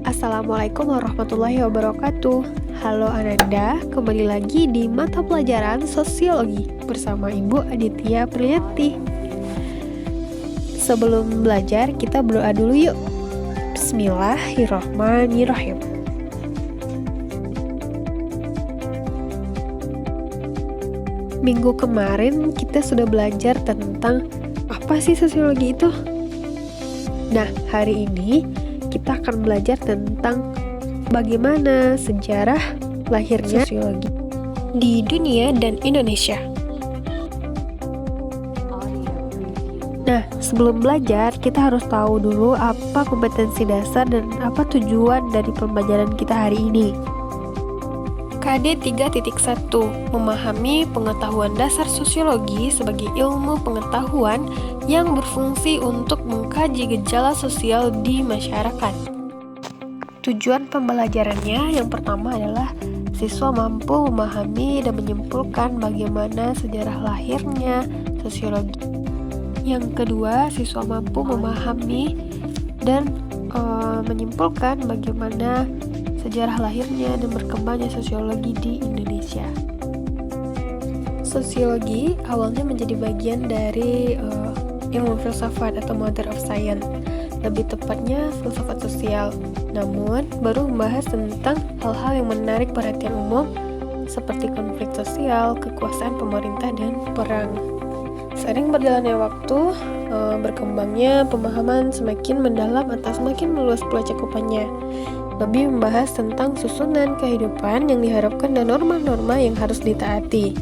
Assalamualaikum warahmatullahi wabarakatuh. Halo Ananda, kembali lagi di mata pelajaran Sosiologi bersama Ibu Aditya Priyati. Sebelum belajar, kita berdoa dulu yuk. Bismillahirrahmanirrahim. Minggu kemarin kita sudah belajar tentang apa sih sosiologi itu? Nah, hari ini kita akan belajar tentang bagaimana sejarah lahirnya sosiologi di dunia dan Indonesia. Nah, sebelum belajar, kita harus tahu dulu apa kompetensi dasar dan apa tujuan dari pembelajaran kita hari ini. KD 3.1 memahami pengetahuan dasar sosiologi sebagai ilmu pengetahuan yang berfungsi untuk mengkaji gejala sosial di masyarakat. Tujuan pembelajarannya yang pertama adalah siswa mampu memahami dan menyimpulkan bagaimana sejarah lahirnya sosiologi. Yang kedua, siswa mampu memahami dan menyimpulkan bagaimana sejarah lahirnya dan berkembangnya sosiologi di Indonesia. Sosiologi awalnya menjadi bagian dari ilmu filsafat atau Mother of Science, lebih tepatnya filsafat sosial. Namun, baru membahas tentang hal-hal yang menarik perhatian umum seperti konflik sosial, kekuasaan pemerintah, dan perang. Seiring berjalannya waktu, berkembangnya pemahaman semakin mendalam atau semakin meluas pula cakupannya. Lebih membahas tentang susunan kehidupan yang diharapkan dan norma-norma yang harus ditaati.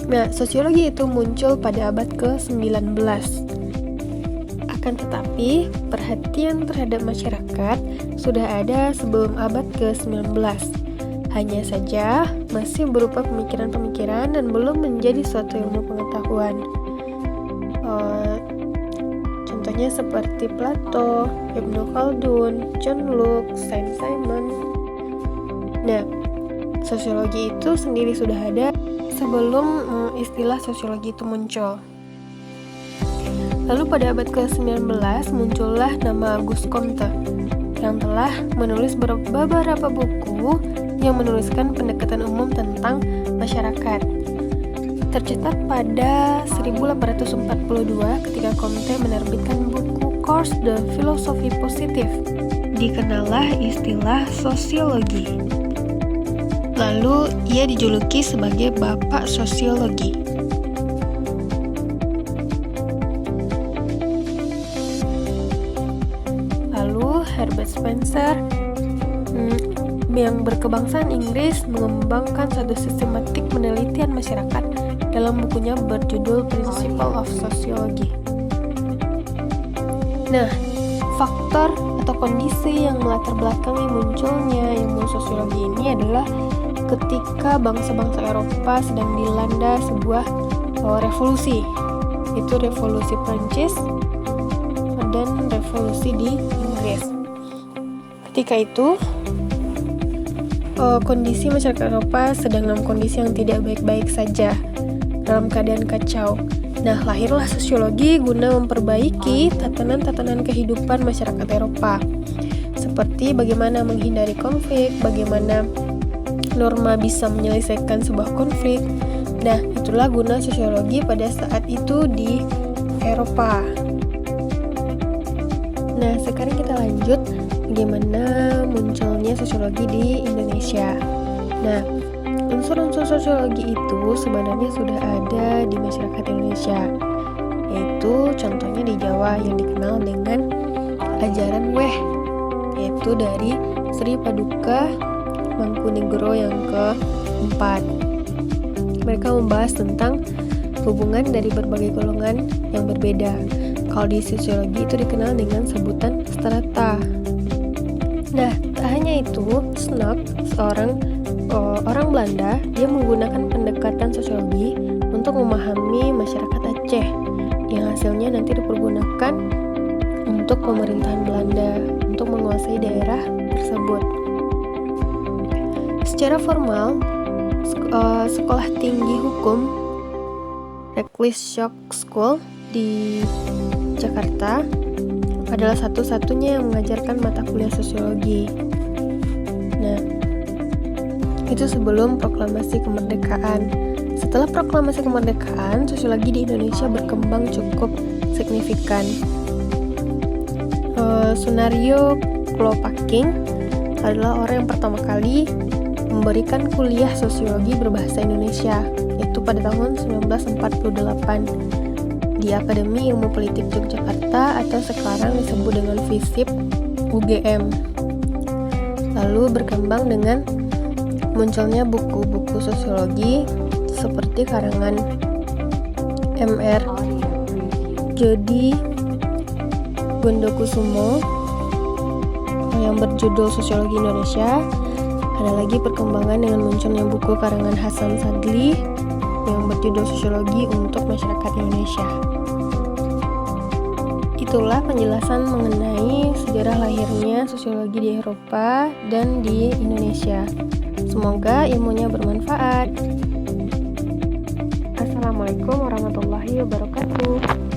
Nah, sosiologi itu muncul pada abad ke-19. Akan tetapi, perhatian terhadap masyarakat sudah ada sebelum abad ke-19. Hanya saja, masih berupa pemikiran-pemikiran dan belum menjadi suatu ilmu pengetahuan. Contohnya seperti Plato, Ibnu Khaldun, John Locke, Saint-Simon. Nah, sosiologi itu sendiri sudah ada sebelum istilah sosiologi itu muncul. Lalu pada abad ke-19 muncullah nama Auguste Comte yang telah menulis beberapa buku yang menuliskan pendekatan umum tentang masyarakat. Tercatat pada 1842 ketika Comte menerbitkan buku Cours de Philosophie Positive. Dikenallah istilah sosiologi. Lalu ia dijuluki sebagai Bapak Sosiologi. Lalu Herbert Spencer yang berkebangsaan Inggris mengembangkan suatu sistematik penelitian masyarakat dalam bukunya berjudul Principles of Sociology. Nah, faktor atau kondisi yang melatar belakangi munculnya ilmu sosiologi ini adalah ketika bangsa-bangsa Eropa sedang dilanda sebuah revolusi, yaitu revolusi Prancis dan revolusi di Inggris. Ketika itu, kondisi masyarakat Eropa sedang dalam kondisi yang tidak baik-baik saja, dalam keadaan kacau. Nah, lahirlah sosiologi guna memperbaiki tatanan-tatanan kehidupan masyarakat Eropa, seperti bagaimana menghindari konflik, bagaimana norma bisa menyelesaikan sebuah konflik. Nah, itulah guna sosiologi pada saat itu di Eropa. Nah, sekarang kita lanjut bagaimana munculnya sosiologi di Indonesia. Nah, unsur-unsur sosiologi itu sebenarnya sudah ada di masyarakat Indonesia, yaitu contohnya di Jawa yang dikenal dengan ajaran Weh, yaitu dari Sri Paduka Mangkunegoro yang keempat. Mereka membahas tentang hubungan dari berbagai golongan yang berbeda. Kalau di sosiologi itu dikenal dengan sebutan strata. Nah, tak hanya itu, Snok, seorang orang Belanda, dia menggunakan pendekatan sosiologi untuk memahami masyarakat Aceh, yang hasilnya nanti dipergunakan untuk pemerintahan Belanda untuk menguasai daerah tersebut. Secara formal, sekolah tinggi hukum Reckless Shock School Yogyakarta adalah satu-satunya yang mengajarkan mata kuliah sosiologi. Nah, itu sebelum proklamasi kemerdekaan. Setelah proklamasi kemerdekaan, sosiologi di Indonesia berkembang cukup signifikan. Sunario Klopaking adalah orang yang pertama kali memberikan kuliah sosiologi berbahasa Indonesia, yaitu pada tahun 1948 di Akademi Ilmu Politik Yogyakarta atau sekarang disebut dengan FISIP UGM. Lalu berkembang dengan munculnya buku-buku sosiologi seperti karangan Mr. Jody Gondokusumo yang berjudul Sosiologi Indonesia. Ada lagi perkembangan dengan munculnya buku karangan Hasan Sadli yang berjudul Sosiologi untuk Masyarakat Indonesia. Itulah penjelasan mengenai sejarah lahirnya sosiologi di Eropa dan di Indonesia. Semoga ilmunya bermanfaat. Assalamualaikum warahmatullahi wabarakatuh.